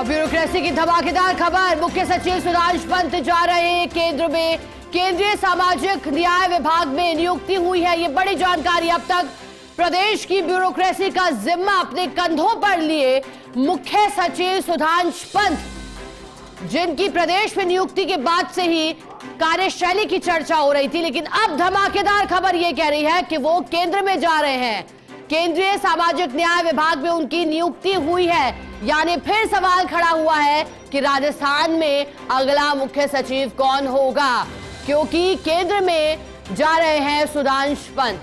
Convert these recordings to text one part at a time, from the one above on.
Bureaucracy की धमाकेदार खबर। मुख्य सचिव सुधांशु पंत जा रहे हैं केंद्र में। केंद्रीय सामाजिक न्याय विभाग में नियुक्ति हुई है। ये बड़ी जानकारी। अब तक प्रदेश की ब्यूरोक्रेसी का जिम्मा अपने कंधों पर लिए मुख्य सचिव सुधांशु पंत, जिनकी प्रदेश में नियुक्ति के बाद से ही कार्यशैली की चर्चा हो रही थी, लेकिन अब धमाकेदार खबर यह कह रही है कि वो केंद्र में जा रहे हैं। केंद्रीय सामाजिक न्याय विभाग में उनकी नियुक्ति हुई है। यानी फिर सवाल खड़ा हुआ है कि राजस्थान में अगला मुख्य सचिव कौन होगा, क्योंकि केंद्र में जा रहे हैं सुधांशु पंत।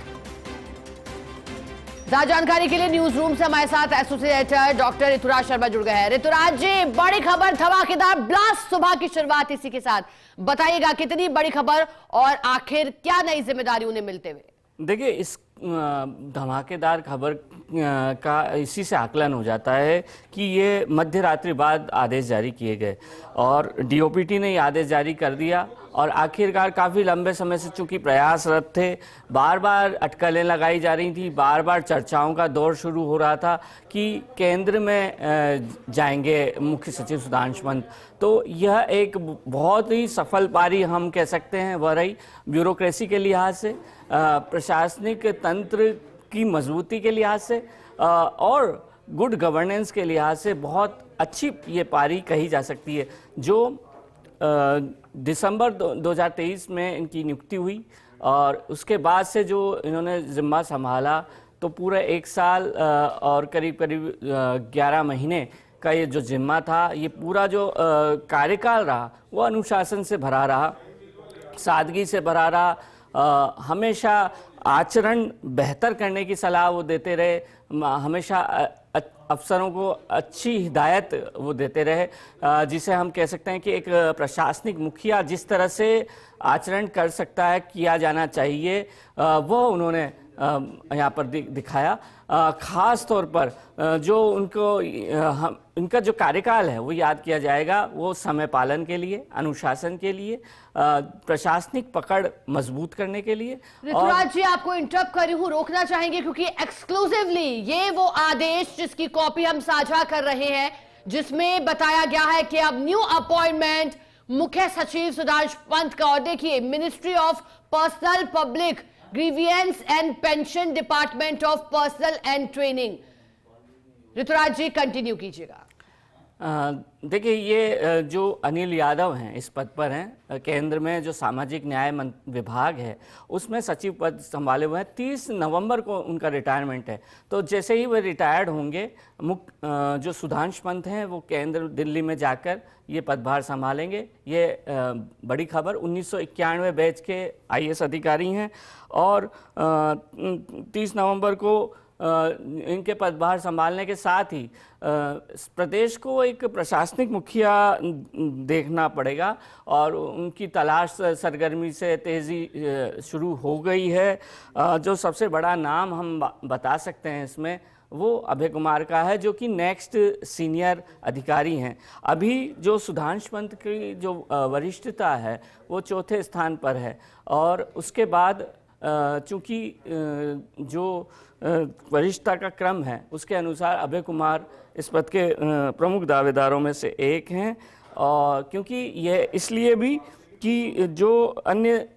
ज्यादा जानकारी के लिए न्यूज रूम से हमारे साथ एसोसिएट डॉक्टर ऋतुराज शर्मा जुड़ गए हैं। ऋतुराज जी, बड़ी खबर, धमाकेदार ब्लास्ट सुबह की शुरुआत इसी के साथ। बताइएगा कितनी बड़ी खबर और आखिर क्या नई जिम्मेदारी उन्हें मिलते हुए? देखिए, इस धमाकेदार खबर का इसी से आकलन हो जाता है कि ये मध्य रात्रि बाद आदेश जारी किए गए और डीओपीटी ने ये आदेश जारी कर दिया। और आखिरकार काफ़ी लंबे समय से चूंकि प्रयासरत थे, बार बार अटकलें लगाई जा रही थी, बार बार चर्चाओं का दौर शुरू हो रहा था कि केंद्र में जाएंगे मुख्य सचिव सुधांशु पंत। तो यह एक बहुत ही सफल पारी हम कह सकते हैं वह रही। ब्यूरोक्रेसी के लिहाज से, प्रशासनिक तंत्र की मजबूती के लिहाज से और गुड गवर्नेंस के लिहाज से बहुत अच्छी ये पारी कही जा सकती है। जो दिसंबर 2023 में इनकी नियुक्ति हुई और उसके बाद से जो इन्होंने जिम्मा संभाला, तो पूरा 1 साल और करीब 11 महीने का ये जो जिम्मा था, ये पूरा जो कार्यकाल रहा वो अनुशासन से भरा रहा, सादगी से भरा रहा। हमेशा आचरण बेहतर करने की सलाह वो देते रहे, हमेशा अफसरों को अच्छी हिदायत वो देते रहे, जिसे हम कह सकते हैं कि एक प्रशासनिक मुखिया जिस तरह से आचरण कर सकता है, किया जाना चाहिए, वो उन्होंने यहाँ पर दिखाया। ख़ास तौर पर जो इनका जो कार्यकाल है वो याद किया जाएगा, वो समय पालन के लिए, अनुशासन के लिए, प्रशासनिक पकड़ मजबूत करने के लिए। ऋतुराज जी, आपको इंटरप्ट कर रही हूँ, रोकना चाहेंगे क्योंकि एक्सक्लूसिवली ये वो आदेश जिसकी कॉपी हम साझा कर रहे हैं, जिसमें बताया गया है कि अब न्यू अपॉइंटमेंट मुख्य सचिव सुधांशु पंत का। और देखिए, ministry of personnel public grievances and pension, department of personnel and training. Rituraj ji, continue कीजिएगा। देखिए, ये जो अनिल यादव हैं इस पद पर हैं, केंद्र में जो सामाजिक न्याय विभाग है उसमें सचिव पद संभाले हुए हैं। 30 नवंबर को उनका रिटायरमेंट है। तो जैसे ही वे रिटायर्ड होंगे, जो सुधांशु पंत हैं वो केंद्र दिल्ली में जाकर ये पदभार संभालेंगे। ये बड़ी खबर। 1991 बैच के आईएएस अधिकारी हैं और 30 नवंबर को इनके पदभार संभालने के साथ ही प्रदेश को एक प्रशासनिक मुखिया देखना पड़ेगा और उनकी तलाश सरगर्मी से तेज़ी शुरू हो गई है। जो सबसे बड़ा नाम हम बता सकते हैं इसमें, वो अभय कुमार का है, जो कि नेक्स्ट सीनियर अधिकारी हैं। अभी जो सुधांशु पंत की जो वरिष्ठता है वो 4थे स्थान पर है और उसके बाद चूँकि जो वरिष्ठता का क्रम है उसके अनुसार अभय कुमार इस पद के प्रमुख दावेदारों में से एक हैं। और क्योंकि यह इसलिए भी कि जो अन्य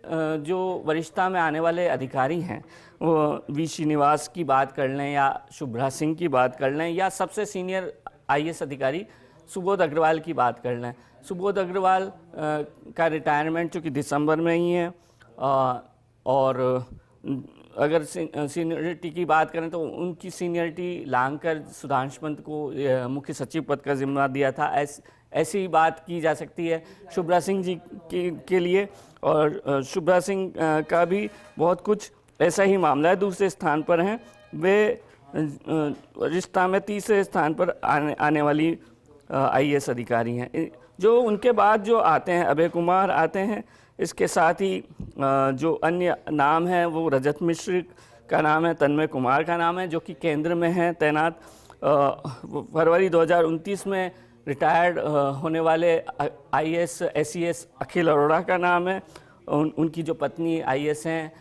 जो वरिष्ठता में आने वाले अधिकारी हैं, वो वी श्रीनिवास की बात कर लें या शुभ्रा सिंह की बात कर लें या सबसे सीनियर आईएएस अधिकारी सुबोध अग्रवाल की बात कर लें। सुबोध अग्रवाल का रिटायरमेंट चूँकि दिसंबर में ही है और अगर सीनियरिटी की बात करें तो उनकी सीनियरिटी लांघकर सुधांशु पंत को मुख्य सचिव पद का जिम्मा दिया था। ऐसी बात की जा सकती है शुभ्रा सिंह जी के लिए। और शुभ्रा सिंह का भी बहुत कुछ ऐसा ही मामला है, दूसरे स्थान पर हैं वे। रिश्ता में 30वें स्थान पर आने वाली आईएएस अधिकारी हैं। जो उनके बाद जो आते हैं, अभय कुमार आते हैं। इसके साथ ही जो अन्य नाम हैं वो रजत मिश्र का नाम है, तन्मय कुमार का नाम है, जो कि केंद्र में हैं तैनात। फरवरी 2029 में रिटायर्ड होने वाले आईएएस एसीएस अखिल अरोड़ा का नाम है। उनकी जो पत्नी आईएएस हैं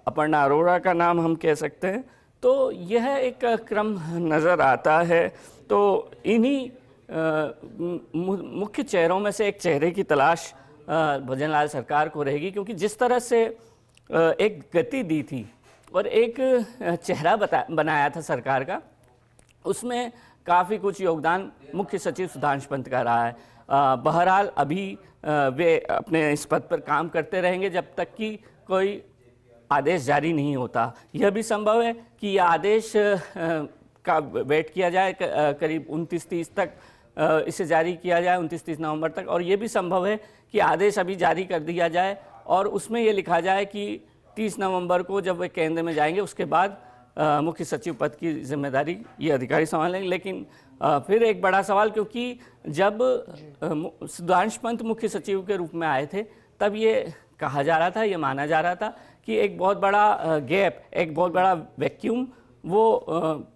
अपर्णा अरोड़ा का नाम हम कह सकते हैं। तो यह एक क्रम नज़र आता है। तो इन्हीं मुख्य चेहरों में से एक चेहरे की तलाश भजनलाल सरकार को रहेगी, क्योंकि जिस तरह से एक गति दी थी और एक चेहरा बनाया था सरकार का, उसमें काफ़ी कुछ योगदान मुख्य सचिव सुधांशु पंत का रहा है। बहरहाल अभी वे अपने इस पद पर काम करते रहेंगे जब तक कि कोई आदेश जारी नहीं होता। यह भी संभव है कि यह आदेश का वेट किया जाए, करीब 29-30 तक इसे जारी किया जाए, 29-30 नवंबर तक। और ये भी संभव है कि आदेश अभी जारी कर दिया जाए और उसमें ये लिखा जाए कि 30 नवंबर को जब वे केंद्र में जाएंगे उसके बाद मुख्य सचिव पद की जिम्मेदारी ये अधिकारी संभालेंगे। लेकिन फिर एक बड़ा सवाल, क्योंकि जब सुधांशु पंत मुख्य सचिव के रूप में आए थे तब ये कहा जा रहा था, ये माना जा रहा था कि एक बहुत बड़ा गैप, एक बहुत बड़ा वैक्यूम वो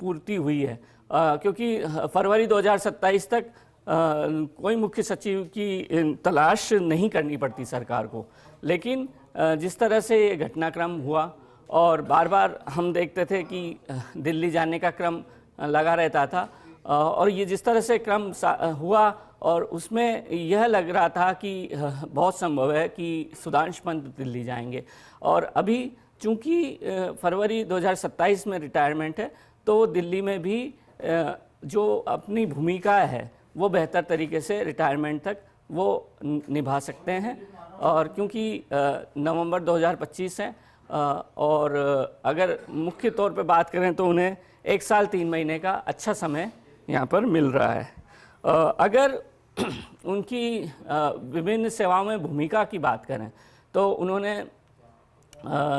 पूर्ति हुई है, क्योंकि फरवरी 2027 तक कोई मुख्य सचिव की तलाश नहीं करनी पड़ती सरकार को। लेकिन जिस तरह से ये घटनाक्रम हुआ और बार बार हम देखते थे कि दिल्ली जाने का क्रम लगा रहता था, और ये जिस तरह से क्रम हुआ और उसमें यह लग रहा था कि बहुत संभव है कि सुधांशु पंत दिल्ली जाएंगे। और अभी चूंकि फरवरी 2027 में रिटायरमेंट है, तो दिल्ली में भी जो अपनी भूमिका है वो बेहतर तरीके से रिटायरमेंट तक वो निभा सकते हैं। और क्योंकि नवंबर 2025 है और अगर मुख्य तौर पे बात करें तो उन्हें 1 साल 3 महीने का अच्छा समय यहाँ पर मिल रहा है। अगर उनकी विभिन्न सेवाओं में भूमिका की बात करें तो उन्होंने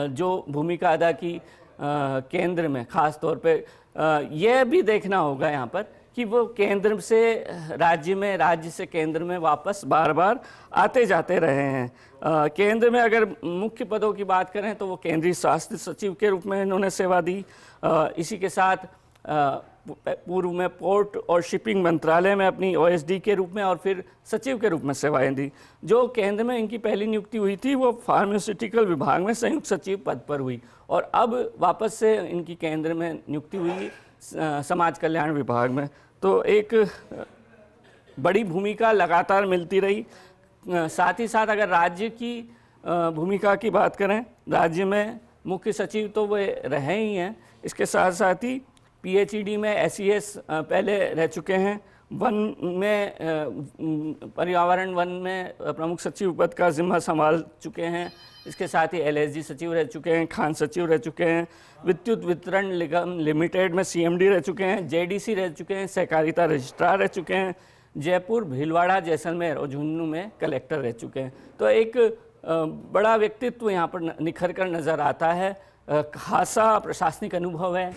जो भूमिका अदा की केंद्र में, ख़ास तौर पे यह भी देखना होगा यहाँ पर कि वो केंद्र से राज्य में, राज्य से केंद्र में वापस बार बार आते जाते रहे हैं। केंद्र में अगर मुख्य पदों की बात करें तो वो केंद्रीय स्वास्थ्य सचिव के रूप में इन्होंने सेवा दी। इसी के साथ पूर्व में पोर्ट और शिपिंग मंत्रालय में अपनी OSD के रूप में और फिर सचिव के रूप में सेवाएं दी। जो केंद्र में इनकी पहली नियुक्ति हुई थी वो फार्मास्यूटिकल विभाग में संयुक्त सचिव पद पर हुई, और अब वापस से इनकी केंद्र में नियुक्ति हुई समाज कल्याण विभाग में। तो एक बड़ी भूमिका लगातार मिलती रही। साथ ही साथ अगर राज्य की भूमिका की बात करें, राज्य में मुख्य सचिव तो वे रहे ही हैं, इसके साथ साथ ही PHED में SES पहले रह चुके हैं, वन में पर्यावरण वन में प्रमुख सचिव पद का जिम्मा संभाल चुके हैं, इसके साथ ही LSG सचिव रह चुके हैं, खान सचिव रह चुके हैं, विद्युत वितरण निगम लिमिटेड में CMD रह चुके हैं, JDC रह चुके हैं, सहकारिता रजिस्ट्रार रह चुके हैं, जयपुर, भीलवाड़ा, जैसलमेर और झुंझुनू में कलेक्टर रह चुके हैं। तो एक बड़ा व्यक्तित्व यहाँ पर निखर कर नज़र आता है। खासा प्रशासनिक अनुभव है,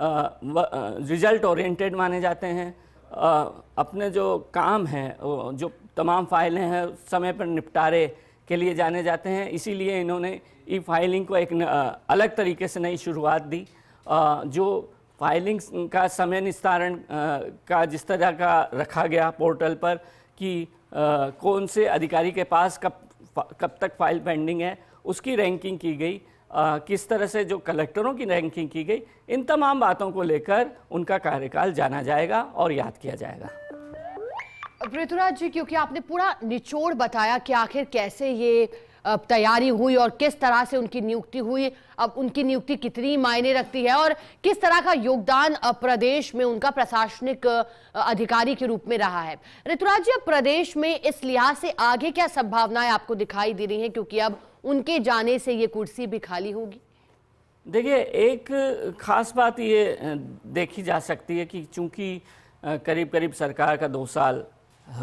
रिजल्ट ओरिएंटेड माने जाते हैं, अपने जो काम हैं, जो तमाम फाइलें हैं समय पर निपटारे के लिए जाने जाते हैं। इसीलिए इन्होंने फाइलिंग को एक अलग तरीके से नई शुरुआत दी। जो फाइलिंग का समय निस्तारण का जिस तरह का रखा गया पोर्टल पर कि कौन से अधिकारी के पास कब तक फाइल पेंडिंग है, उसकी रैंकिंग की गई, किस तरह से जो कलेक्टरों की रैंकिंग की गई, इन तमाम बातों को लेकर उनका कार्यकाल जाना जाएगा और याद किया जाएगा। पृथ्वीराज जी, क्योंकि आपने पूरा निचोड़ बताया कि आखिर कैसे ये तैयारी हुई और किस तरह से उनकी नियुक्ति हुई, अब उनकी नियुक्ति कितनी मायने रखती है और किस तरह का योगदान प्रदेश में उनका प्रशासनिक अधिकारी के रूप में रहा है। ऋतुराज जी, अब प्रदेश में इस लिहाज से आगे क्या संभावनाएं आपको दिखाई दे रही हैं, क्योंकि अब उनके जाने से ये कुर्सी भी खाली होगी? देखिए, एक खास बात ये देखी जा सकती है कि चूंकि करीब करीब सरकार का 2 साल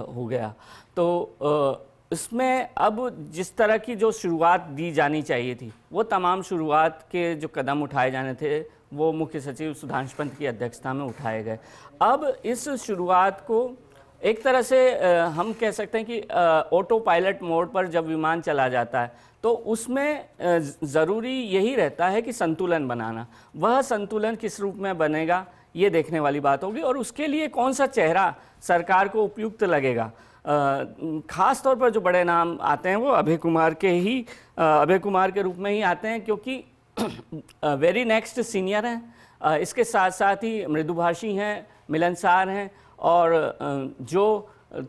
हो गया, तो इसमें अब जिस तरह की जो शुरुआत दी जानी चाहिए थी, वो तमाम शुरुआत के जो कदम उठाए जाने थे वो मुख्य सचिव सुधांशु पंत की अध्यक्षता में उठाए गए। अब इस शुरुआत को एक तरह से हम कह सकते हैं कि ऑटो पायलट मोड पर जब विमान चला जाता है तो उसमें ज़रूरी यही रहता है कि संतुलन बनाना। वह संतुलन किस रूप में बनेगा ये देखने वाली बात होगी, और उसके लिए कौन सा चेहरा सरकार को उपयुक्त लगेगा। खास तौर पर जो बड़े नाम आते हैं वो अभय कुमार के रूप में ही आते हैं, क्योंकि वेरी नेक्स्ट सीनियर हैं। इसके साथ साथ ही मृदुभाषी हैं, मिलनसार हैं और जो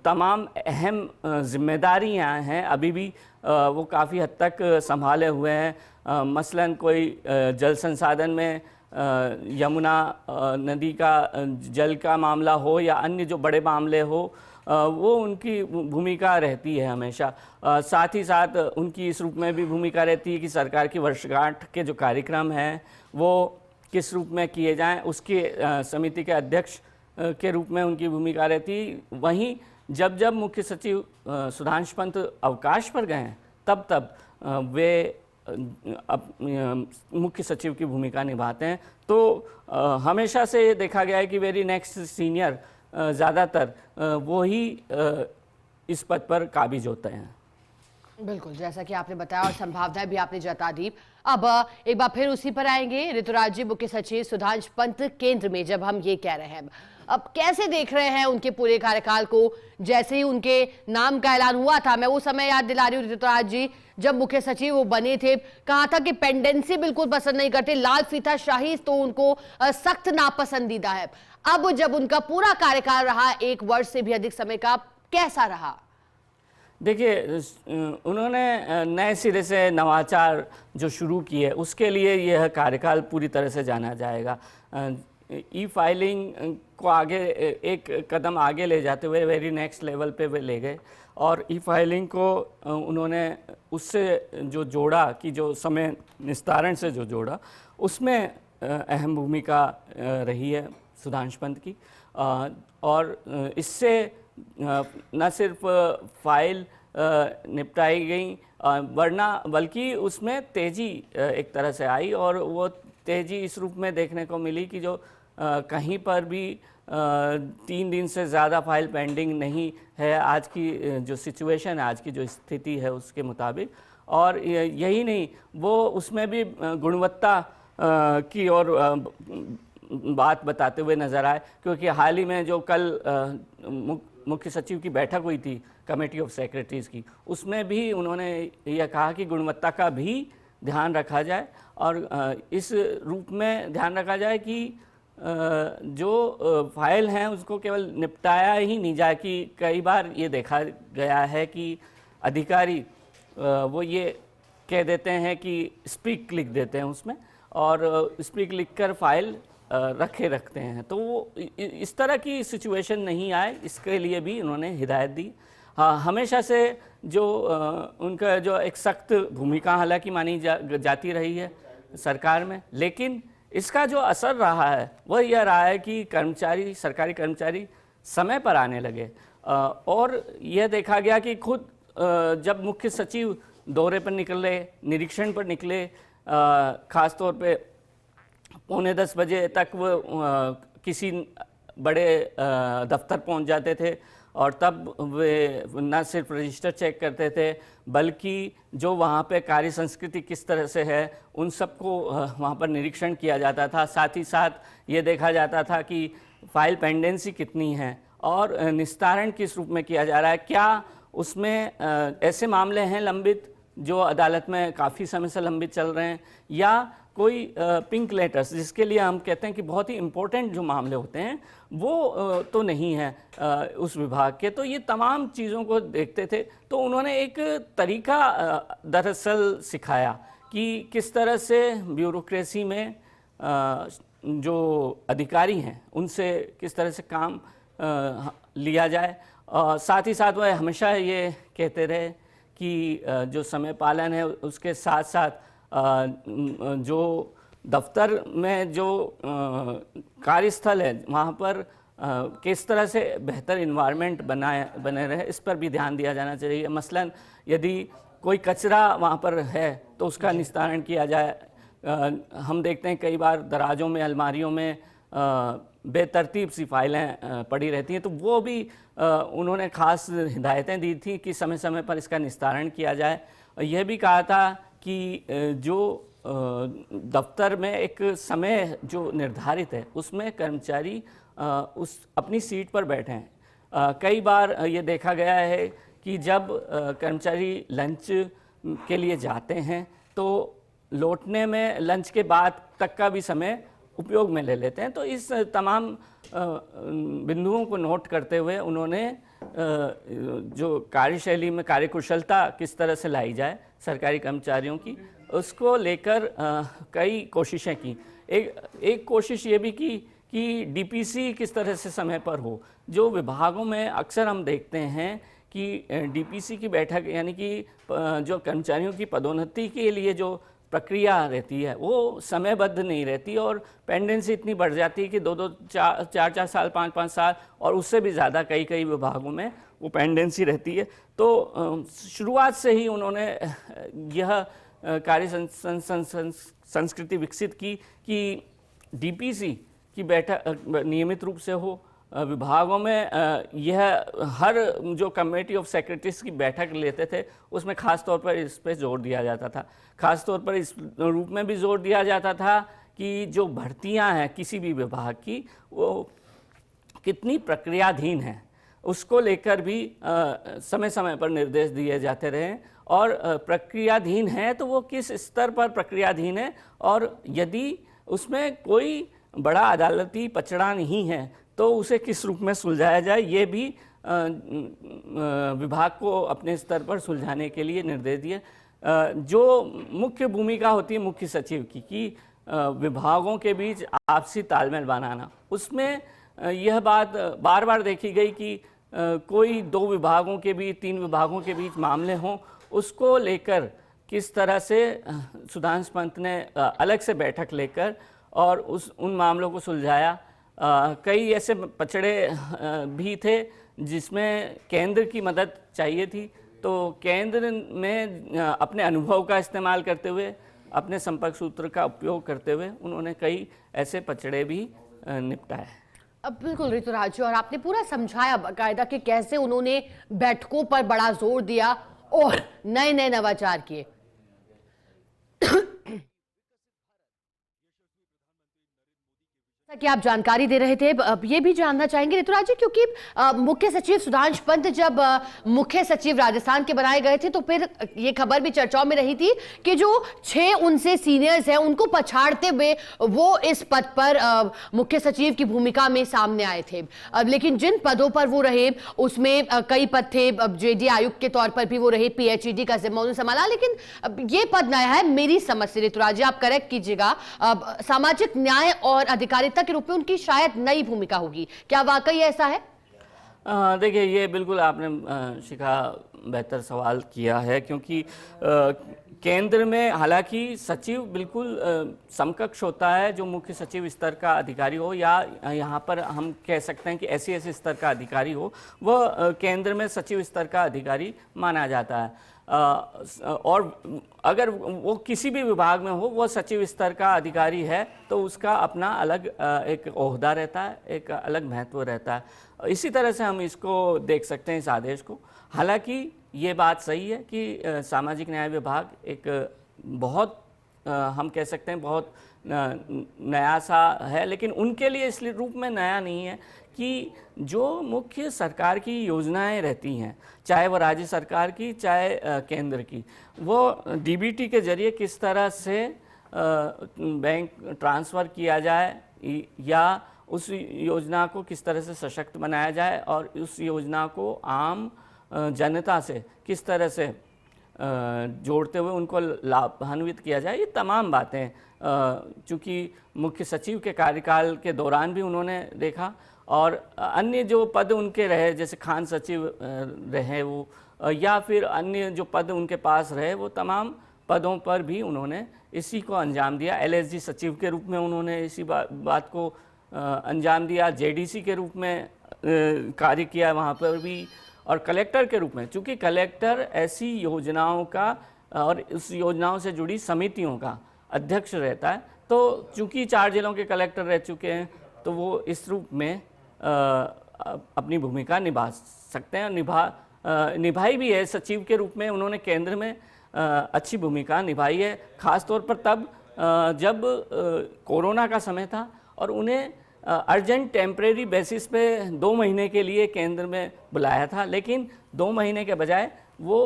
तमाम अहम जिम्मेदारियां हैं अभी भी वो काफ़ी हद तक संभाले हुए हैं। मसलन कोई जल संसाधन में यमुना नदी का जल का मामला हो या अन्य जो बड़े मामले हो, वो उनकी भूमिका रहती है हमेशा। साथ ही साथ उनकी इस रूप में भी भूमिका रहती है कि सरकार की वर्षगांठ के जो कार्यक्रम हैं वो किस रूप में किए जाएं, उसके समिति के अध्यक्ष के रूप में उनकी भूमिका रहती। वहीं जब जब मुख्य सचिव सुधांशु पंत अवकाश पर गए हैं तब वे मुख्य सचिव की भूमिका निभाते हैं। तो हमेशा से ये देखा गया है कि वेरी नेक्स्ट सीनियर ज़्यादातर वो ही इस पद पर काबिज होते हैं। बिल्कुल, जैसा कि आपने बताया और संभावनाएं भी आपने जता दी। अब एक बार फिर उसी पर आएंगे। ऋतुराज जी, मुख्य सचिव सुधांशु पंत केंद्र में जब हम ये कह रहे हैं, अब कैसे देख रहे हैं उनके पूरे कार्यकाल को? जैसे ही उनके नाम का ऐलान हुआ था, मैं वो समय याद दिला रही हूँ ऋतुराज जी, जब मुख्य सचिव वो बने थे, कहा था कि पेंडेंसी बिल्कुल पसंद नहीं करते, लाल फीता शाही तो उनको सख्त नापसंदीदा है। अब जब उनका पूरा कार्यकाल रहा 1 वर्ष से भी अधिक समय का, कैसा रहा? देखिए, उन्होंने नए सिरे से नवाचार जो शुरू किए उसके लिए यह कार्यकाल पूरी तरह से जाना जाएगा। ई फाइलिंग को आगे एक कदम आगे ले जाते हुए वेरी नेक्स्ट लेवल पे वे ले गए और ई फाइलिंग को उन्होंने उससे जो जोड़ा कि जो समय निस्तारण से जो जोड़ा, उसमें अहम भूमिका रही है सुधांशु पंत की। और इससे न सिर्फ फाइल निपटाई गई वरना बल्कि उसमें तेज़ी एक तरह से आई, और वो तेज़ी इस रूप में देखने को मिली कि जो कहीं पर भी 3 दिन से ज़्यादा फाइल पेंडिंग नहीं है आज की जो सिचुएशन है, आज की जो स्थिति है उसके मुताबिक। और यही नहीं, वो उसमें भी गुणवत्ता की और बात बताते हुए नज़र आए, क्योंकि हाल ही में जो कल मुख्य सचिव की बैठक हुई थी कमेटी ऑफ सेक्रेटरीज़ की, उसमें भी उन्होंने यह कहा कि गुणवत्ता का भी ध्यान रखा जाए और इस रूप में ध्यान रखा जाए कि जो फाइल हैं उसको केवल निपटाया ही नहीं जाए। कि कई बार ये देखा गया है कि अधिकारी वो ये कह देते हैं कि स्पीक लिख देते हैं उसमें, और स्पीक लिखकर फाइल रखते हैं, तो वो इस तरह की सिचुएशन नहीं आए, इसके लिए भी उन्होंने हिदायत दी। हाँ, हमेशा से जो उनका जो एक सख्त भूमिका हालांकि मानी जाती रही है सरकार में, लेकिन इसका जो असर रहा है वह यह रहा है कि कर्मचारी, सरकारी कर्मचारी समय पर आने लगे। और यह देखा गया कि खुद जब मुख्य सचिव दौरे पर निकले, निरीक्षण पर निकले, ख़ास तौर पे 9:45 बजे तक वो किसी बड़े दफ्तर पहुंच जाते थे और तब वे न सिर्फ रजिस्टर चेक करते थे बल्कि जो वहाँ पे कार्य संस्कृति किस तरह से है उन सबको वहाँ पर निरीक्षण किया जाता था। साथ ही साथ ये देखा जाता था कि फाइल पेंडेंसी कितनी है और निस्तारण किस रूप में किया जा रहा है, क्या उसमें ऐसे मामले हैं लंबित जो अदालत में काफ़ी समय से लंबित चल रहे हैं, या कोई पिंक लेटर्स जिसके लिए हम कहते हैं कि बहुत ही इम्पोर्टेंट जो मामले होते हैं वो तो नहीं है उस विभाग के। तो ये तमाम चीज़ों को देखते थे। तो उन्होंने एक तरीका दरअसल सिखाया कि किस तरह से ब्यूरोक्रेसी में जो अधिकारी हैं उनसे किस तरह से काम लिया जाए। साथ ही साथ वह हमेशा ये कहते रहे कि जो समय पालन है उसके साथ साथ जो दफ्तर में जो कार्यस्थल है वहाँ पर किस तरह से बेहतर इन्वायरमेंट बने रहे, इस पर भी ध्यान दिया जाना चाहिए। मसलन यदि कोई कचरा वहाँ पर है तो उसका निस्तारण किया जाए। हम देखते हैं कई बार दराजों में, अलमारियों में बेतरतीब सी फाइलें पड़ी रहती हैं, तो वो भी उन्होंने ख़ास हिदायतें दी थी कि समय समय पर इसका निस्तारण किया जाए। यह भी कहा था कि जो दफ्तर में एक समय जो निर्धारित है उसमें कर्मचारी उस अपनी सीट पर बैठे हैं। कई बार ये देखा गया है कि जब कर्मचारी लंच के लिए जाते हैं तो लौटने में लंच के बाद तक का भी समय उपयोग में ले लेते हैं। तो इस तमाम बिंदुओं को नोट करते हुए उन्होंने जो कार्यशैली में कार्यकुशलता किस तरह से लाई जाए सरकारी कर्मचारियों की, उसको लेकर कई कोशिशें की। एक कोशिश ये भी की कि डीपीसी किस तरह से समय पर हो। जो विभागों में अक्सर हम देखते हैं कि डीपीसी की बैठक, यानी कि जो कर्मचारियों की पदोन्नति के लिए जो प्रक्रिया रहती है वो समयबद्ध नहीं रहती और पेंडेंसी इतनी बढ़ जाती है कि 2-2, 4-4 साल, 5-5 साल और उससे भी ज़्यादा कई विभागों में वो पेंडेंसी रहती है। तो शुरुआत से ही उन्होंने यह कार्य संस्कृति विकसित की कि डीपीसी की बैठक नियमित रूप से हो। विभागों में यह हर जो कमेटी ऑफ सेक्रेटरीज की बैठक लेते थे उसमें खास तौर पर इस पे जोर दिया जाता था। खास तौर पर इस रूप में भी जोर दिया जाता था कि जो भर्तियां हैं किसी भी विभाग की वो कितनी प्रक्रियाधीन हैं, उसको लेकर भी समय समय पर निर्देश दिए जाते रहे। और प्रक्रियाधीन है तो वो किस स्तर पर प्रक्रियाधीन है, और यदि उसमें कोई बड़ा अदालती पचड़ा नहीं है तो उसे किस रूप में सुलझाया जाए, ये भी विभाग को अपने स्तर पर सुलझाने के लिए निर्देश दिए। जो मुख्य भूमिका होती है मुख्य सचिव की कि विभागों के बीच आपसी तालमेल बनाना, उसमें यह बात बार बार देखी गई कि कोई 2 विभागों के बीच, 3 विभागों के बीच मामले हों, उसको लेकर किस तरह से सुधांशु पंत ने अलग से बैठक लेकर और उन मामलों को सुलझाया। कई ऐसे पचड़े भी थे जिसमें केंद्र की मदद चाहिए थी, तो केंद्र में अपने अनुभव का इस्तेमाल करते हुए, अपने संपर्क सूत्र का उपयोग करते हुए उन्होंने कई ऐसे पचड़े भी निपटाए। अब बिल्कुल ऋतुराज जी, और आपने पूरा समझाया बाकायदा कि कैसे उन्होंने बैठकों पर बड़ा जोर दिया और नए नए नवाचार किए। कि आप जानकारी दे रहे थे, अब ये भी जानना चाहेंगे ऋतुराज जी, क्योंकि मुख्य सचिव सुधांशु पंत जब मुख्य सचिव राजस्थान के बनाए गए थे तो फिर ये खबर भी चर्चाओं में रही थी कि जो 6 उनसे सीनियर्स हैं उनको पछाड़ते हुए वो इस पद पर मुख्य सचिव की भूमिका में सामने आए थे। लेकिन जिन पदों पर वो रहे उसमें कई पद थे, जेडी आयुक्त के तौर पर भी वो रहे, पीएचईडी का जिम्मा उन्होंने संभाला, लेकिन ये पद नया है। मेरी समझ से ऋतुराज जी आप करेक्ट कीजिएगा, सामाजिक न्याय और अधिकारिता के रूप में उनकी शायद नई भूमिका होगी, क्या वाकई ऐसा है? देखिए, ये बिल्कुल आपने शिखा बेहतर सवाल किया है, क्योंकि केंद्र में हालांकि सचिव बिल्कुल समकक्ष होता है जो मुख्य सचिव स्तर का अधिकारी हो, या यहाँ पर हम कह सकते हैं कि ऐसे स्तर का अधिकारी हो, वह केंद्र में सचिव स्तर का अधिकारी माना जाता है। और अगर वो किसी भी विभाग में हो, वो सचिव स्तर का अधिकारी है तो उसका अपना अलग एक ओहदा रहता है, एक अलग महत्व रहता है। इसी तरह से हम इसको देख सकते हैं इस आदेश को। हालांकि ये बात सही है कि सामाजिक न्याय विभाग एक बहुत हम कह सकते हैं बहुत नया सा है, लेकिन उनके लिए इस रूप में नया नहीं है कि जो मुख्य सरकार की योजनाएं रहती हैं, चाहे वो राज्य सरकार की चाहे केंद्र की, वो डीबीटी के जरिए किस तरह से बैंक ट्रांसफ़र किया जाए या उस योजना को किस तरह से सशक्त बनाया जाए और उस योजना को आम जनता से किस तरह से जोड़ते हुए उनको लाभान्वित किया जाए, ये तमाम बातें चूँकि मुख्य सचिव के कार्यकाल के दौरान भी उन्होंने देखा, और अन्य जो पद उनके रहे, जैसे खान सचिव रहे वो, या फिर अन्य जो पद उनके पास रहे, वो तमाम पदों पर भी उन्होंने इसी को अंजाम दिया। एलएसजी सचिव के रूप में उन्होंने इसी बात को अंजाम दिया, जेडीसी के रूप में कार्य किया वहाँ पर भी, और कलेक्टर के रूप में, चूँकि कलेक्टर ऐसी योजनाओं का और उस योजनाओं से जुड़ी समितियों का अध्यक्ष रहता है, तो चूँकि 4 जिलों के कलेक्टर रह चुके हैं तो वो इस रूप में अपनी भूमिका निभा सकते हैं, निभाई भी है। सचिव के रूप में उन्होंने केंद्र में अच्छी भूमिका निभाई है, ख़ासतौर पर तब जब कोरोना का समय था और उन्हें अर्जेंट टेम्परेरी बेसिस पे 2 महीने के लिए केंद्र में बुलाया था, लेकिन 2 महीने के बजाय वो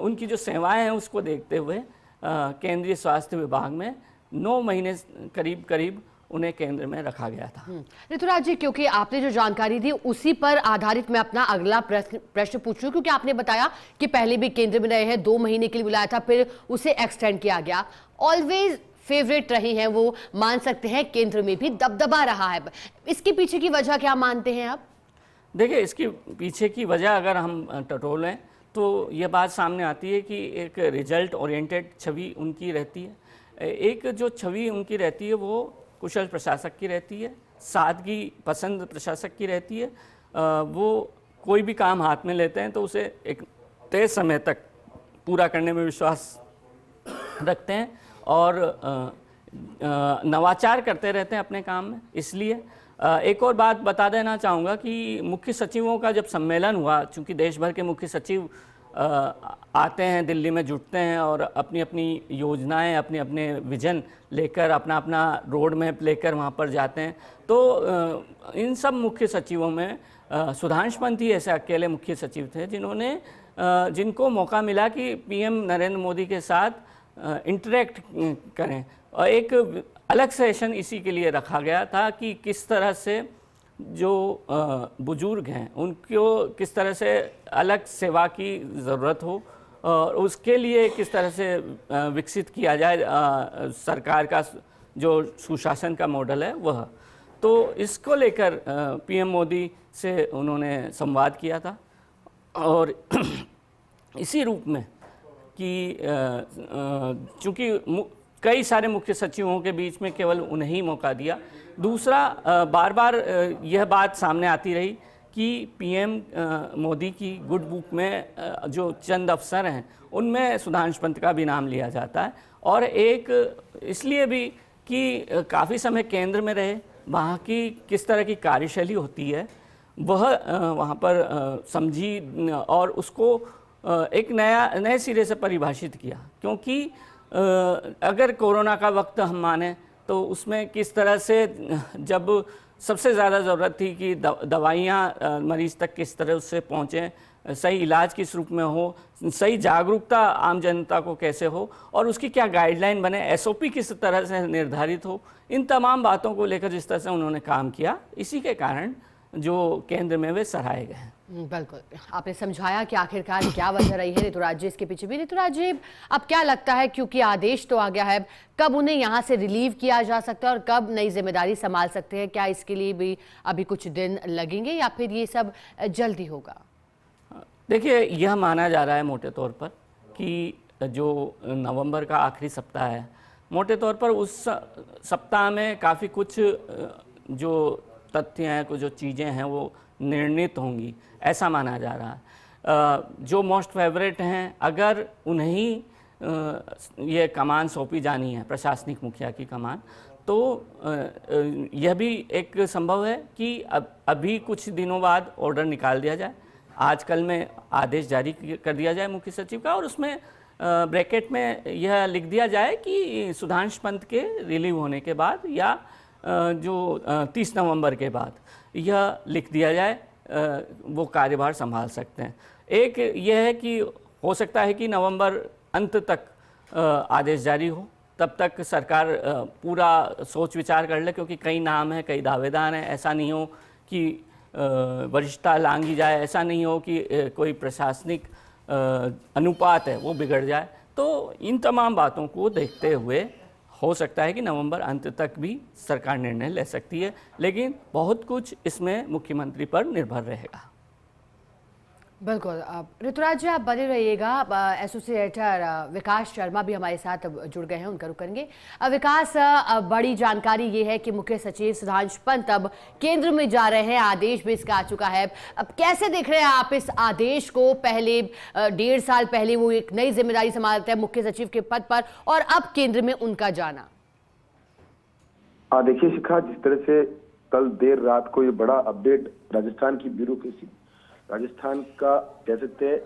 उनकी जो सेवाएं हैं उसको देखते हुए केंद्रीय स्वास्थ्य विभाग में 9 महीने करीब उन्हें केंद्र में रखा गया था। ऋतुराज जी, क्योंकि आपने जो जानकारी दी उसी पर आधारित मैं अपना अगला प्रश्न पूछ रही हूँ, क्योंकि आपने बताया कि पहले भी केंद्र में रहे हैं, 2 महीने के लिए बुलाया था, फिर उसे एक्सटेंड किया गया। ऑलवेज फेवरेट रही हैं वो, मान सकते हैं केंद्र में भी दबदबा रहा है। इसके पीछे की वजह क्या मानते हैं आप? देखिए, इसकी पीछे की वजह अगर हम टटोलें तो ये बात सामने आती है कि एक रिजल्ट ओरिएंटेड छवि उनकी रहती है। एक जो छवि उनकी रहती है वो कुशल प्रशासक की रहती है, सादगी पसंद प्रशासक की रहती है। वो कोई भी काम हाथ में लेते हैं तो उसे एक तय समय तक पूरा करने में विश्वास रखते हैं और नवाचार करते रहते हैं अपने काम में। इसलिए एक और बात बता देना चाहूँगा कि मुख्य सचिवों का जब सम्मेलन हुआ, चूँकि देश भर के मुख्य सचिव आते हैं, दिल्ली में जुटते हैं और अपनी अपनी योजनाएं, अपने अपने विजन लेकर, अपना अपना रोड मैप लेकर वहाँ पर जाते हैं, तो इन सब मुख्य सचिवों में सुधांशु पंत ही ऐसे अकेले मुख्य सचिव थे जिनको मौका मिला कि पीएम नरेंद्र मोदी के साथ इंटरेक्ट करें। और एक अलग सेशन इसी के लिए रखा गया था कि किस तरह से जो बुजुर्ग हैं उनको किस तरह से अलग सेवा की ज़रूरत हो और उसके लिए किस तरह से विकसित किया जाए सरकार का जो सुशासन का मॉडल है वह। तो इसको लेकर पीएम मोदी से उन्होंने संवाद किया था और इसी रूप में कि चूँकि कई सारे मुख्य सचिवों के बीच में केवल उन्हें ही मौका दिया। दूसरा, बार बार यह बात सामने आती रही कि पीएम मोदी की गुड बुक में जो चंद अफसर हैं उनमें सुधांशु पंत का भी नाम लिया जाता है। और एक इसलिए भी कि काफ़ी समय केंद्र में रहे, वहाँ की किस तरह की कार्यशैली होती है वह वहाँ पर समझी और उसको एक नए सिरे से परिभाषित किया। क्योंकि अगर कोरोना का वक्त हम माने तो उसमें किस तरह से जब सबसे ज़्यादा ज़रूरत थी कि दवाइयाँ मरीज़ तक किस तरह उससे पहुँचें, सही इलाज किस रूप में हो, सही जागरूकता आम जनता को कैसे हो और उसकी क्या गाइडलाइन बने, एसओपी किस तरह से निर्धारित हो, इन तमाम बातों को लेकर जिस तरह से उन्होंने काम किया, इसी के कारण जो केंद्र में वे सराहे गए हैं। बिल्कुल, आपने समझाया कि आखिरकार क्या वजह रही है ऋतुराज जी इसके पीछे भी। ऋतुराज जी, अब क्या लगता है, क्योंकि आदेश तो आ गया है, कब उन्हें यहाँ से रिलीव किया जा सकता है और कब नई जिम्मेदारी संभाल सकते हैं? क्या इसके लिए भी अभी कुछ दिन लगेंगे या फिर ये सब जल्दी होगा? देखिए, यह माना जा रहा है मोटे तौर पर कि जो नवंबर का आखिरी सप्ताह है, मोटे तौर पर उस सप्ताह में काफ़ी कुछ जो तथ्य हैं, कुछ जो चीज़ें हैं वो निर्णित होंगी, ऐसा माना जा रहा है। जो मोस्ट फेवरेट हैं, अगर उन्हें ही ये कमान सौंपी जानी है, प्रशासनिक मुखिया की कमान, तो यह भी एक संभव है कि अभी कुछ दिनों बाद ऑर्डर निकाल दिया जाए, आज कल में आदेश जारी कर दिया जाए मुख्य सचिव का और उसमें ब्रैकेट में यह लिख दिया जाए कि सुधांशु पंत के रिलीव होने के बाद या जो 30 नवंबर के बाद यह लिख दिया जाए, वो कार्यभार संभाल सकते हैं। एक यह है कि हो सकता है कि नवंबर अंत तक आदेश जारी हो, तब तक सरकार पूरा सोच विचार कर ले, क्योंकि कई नाम हैं, कई दावेदार हैं। ऐसा नहीं हो कि वरिष्ठता लांघी जाए, ऐसा नहीं हो कि कोई प्रशासनिक अनुपात है वो बिगड़ जाए। तो इन तमाम बातों को देखते हुए हो सकता है कि नवंबर अंत तक भी सरकार निर्णय ले सकती है, लेकिन बहुत कुछ इसमें मुख्यमंत्री पर निर्भर रहेगा। बिल्कुल, ऋतुराज जी आप बने रहिएगा। एसोसिएटर विकास शर्मा भी हमारे साथ जुड़ गए हैं, उनका रुख करेंगे। विकास, बड़ी जानकारी ये है कि मुख्य सचिव सुधांशु पंत अब केंद्र में जा रहे हैं, आदेश भी इसका आ चुका है। अब कैसे देख रहे हैं आप इस आदेश को? पहले 1.5 साल पहले वो एक नई जिम्मेदारी संभालते हैं मुख्य सचिव के पद पर और अब केंद्र में उनका जाना। देखिए शिखा, जिस तरह से कल देर रात को ये बड़ा अपडेट राजस्थान की ब्यूरोक्रेसी, राजस्थान का कह सकते हैं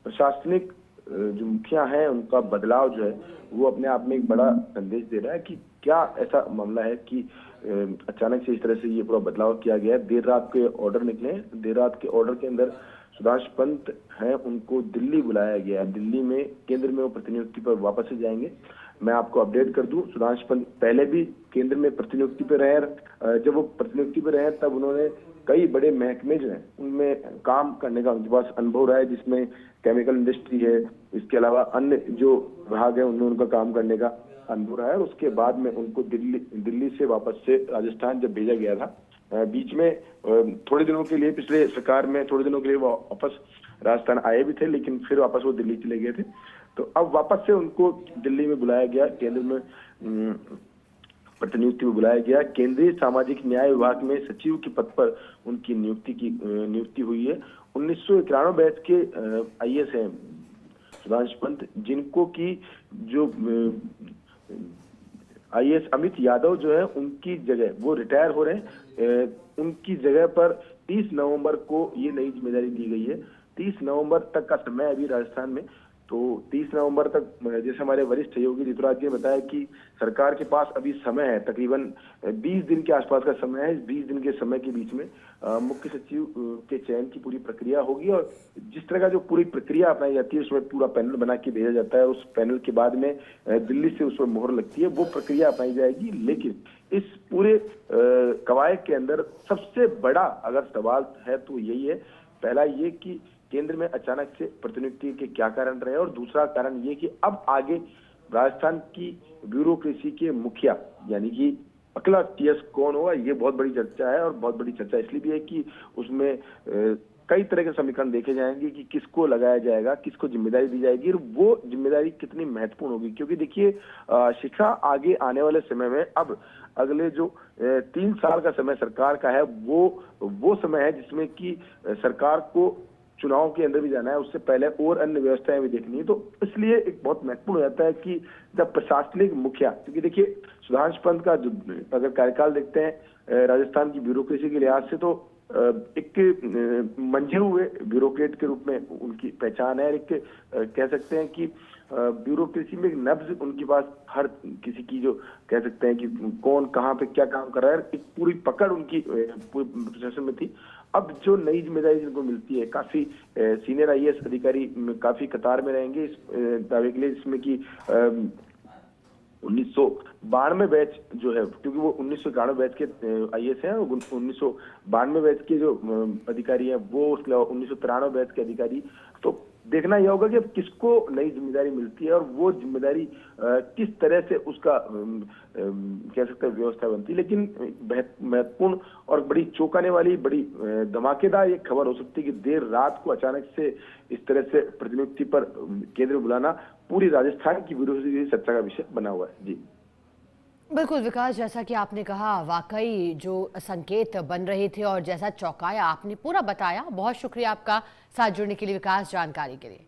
प्रशासनिक जो मुखिया हैं उनका बदलाव जो है वो अपने आप में एक बड़ा संदेश दे रहा है कि क्या ऐसा मामला है कि अचानक से इस तरह से ये पूरा बदलाव किया गया है। देर रात के ऑर्डर निकले, देर रात के ऑर्डर के अंदर सुधांशु पंत हैं, उनको दिल्ली बुलाया गया है। दिल्ली में केंद्र में वो प्रतिनियुक्ति पर वापस से जाएंगे, मैं आपको अपडेट कर दूं, सुधांशु पंत पहले भी केंद्र में प्रतिनियुक्ति पे रहे हैं। जब वो प्रतिनियुक्ति पे रहे तब उन्होंने कई बड़े महकमे जो हैं उनमें काम करने का उनके पास अनुभव रहा है, जिसमें केमिकल इंडस्ट्री है, इसके अलावा अन्य जो विभाग है उनमें उनका काम करने का अनुभव रहा है। और उसके बाद में उनको दिल्ली से वापस से राजस्थान जब भेजा गया था, बीच में थोड़े दिनों के लिए पिछले सरकार में थोड़े दिनों के लिए वो वापस राजस्थान आए भी थे, लेकिन फिर वापस वो दिल्ली चले गए थे। तो अब वापस से उनको दिल्ली में बुलाया गया, केंद्र में प्रतिनियुक्ति में बुलाया गया। केंद्रीय सामाजिक न्याय विभाग में सचिव के पद पर उनकी नियुक्ति हुई है। 1991 बैच के आईएएस हैं सुधांशु पंत, जिनको की जो आईएएस अमित यादव जो है उनकी जगह वो रिटायर हो रहे हैं, उनकी जगह पर 30 नवंबर को ये नई जिम्मेदारी दी गई है। 30 नवंबर तक का समय है अभी राजस्थान में। तो 30 नवंबर तक, जैसे हमारे वरिष्ठ सहयोगी ऋतुराज जी ने बताया कि सरकार के पास अभी समय है, तकरीबन 20 दिन के आसपास का समय है। इस 20 दिन के समय के बीच में मुख्य सचिव के चयन की पूरी प्रक्रिया होगी, और जिस तरह का जो पूरी प्रक्रिया अपनाई जाती है उसमें पूरा पैनल बना के भेजा जाता है, उस पैनल के बाद में दिल्ली से उसमें मोहर लगती है, वो प्रक्रिया अपनाई जाएगी। लेकिन इस पूरे कवायद के अंदर सबसे बड़ा अगर सवाल है तो यही है, पहला ये कि केंद्र में अचानक से प्रतिनियुक्ति के क्या कारण रहे, और दूसरा कारण ये कि अब आगे राजस्थान की ब्यूरोक्रेसी के मुखिया यानी कि अगला टीएस कौन होगा, ये बहुत बड़ी चर्चा है। और बहुत बड़ी चर्चा इसलिए भी है कि उसमें कई तरह के समीकरण देखे जाएंगे कि किसको लगाया जाएगा, किसको जिम्मेदारी दी जाएगी, और वो जिम्मेदारी कितनी महत्वपूर्ण होगी। क्योंकि देखिए, शिक्षा आगे आने वाले समय में अब अगले जो 3 साल का समय सरकार का है, वो समय है जिसमें कि सरकार को चुनाव के अंदर भी जाना है, उससे पहले और अन्य व्यवस्थाएं भी देखनी है। तो इसलिए एक बहुत महत्वपूर्ण हो जाता है कि जब प्रशासनिक मुखिया, क्योंकि देखिए सुधांशु पंत का जो अगर कार्यकाल देखते हैं राजस्थान की ब्यूरोक्रेसी के लिहाज से, तो एक मंझे हुए ब्यूरोक्रेट के रूप में उनकी पहचान है। एक कह सकते हैं कि ब्यूरोक्रेसी में एक नब्ज उनके पास हर किसी की, जो कह सकते हैं कि कौन कहाँ पे क्या काम कर रहा है, एक पूरी पकड़ उनकी पूरे प्रशासन में थी। अब जो नई जिम्मेदारी जिनको मिलती है, काफी सीनियर आईएएस अधिकारी काफी कतार में रहेंगे इस दावे के लिए, जिसमें कि 1992 बैच जो है, क्योंकि वो 1991 बैच के आईएएस हैं, 1992 बैच के जो अधिकारी हैं वो, उसके अलावा 1993 बैच के अधिकारी। तो देखना यह होगा कि अब किसको नई जिम्मेदारी मिलती है और वो जिम्मेदारी किस तरह से उसका कह सकते हैं व्यवस्था बनती है। लेकिन महत्वपूर्ण और बड़ी चौंकाने वाली, बड़ी धमाकेदार ये खबर हो सकती है कि देर रात को अचानक से इस तरह से प्रतिनियुक्ति पर केंद्र में बुलाना पूरी राजस्थान की ब्यूरोक्रेसी की चर्चा का विषय बना हुआ है। जी बिल्कुल विकास, जैसा कि आपने कहा, वाकई जो संकेत बन रहे थे और जैसा चौंकाया आपने पूरा बताया। बहुत शुक्रिया आपका साथ जुड़ने के लिए विकास, जानकारी के लिए।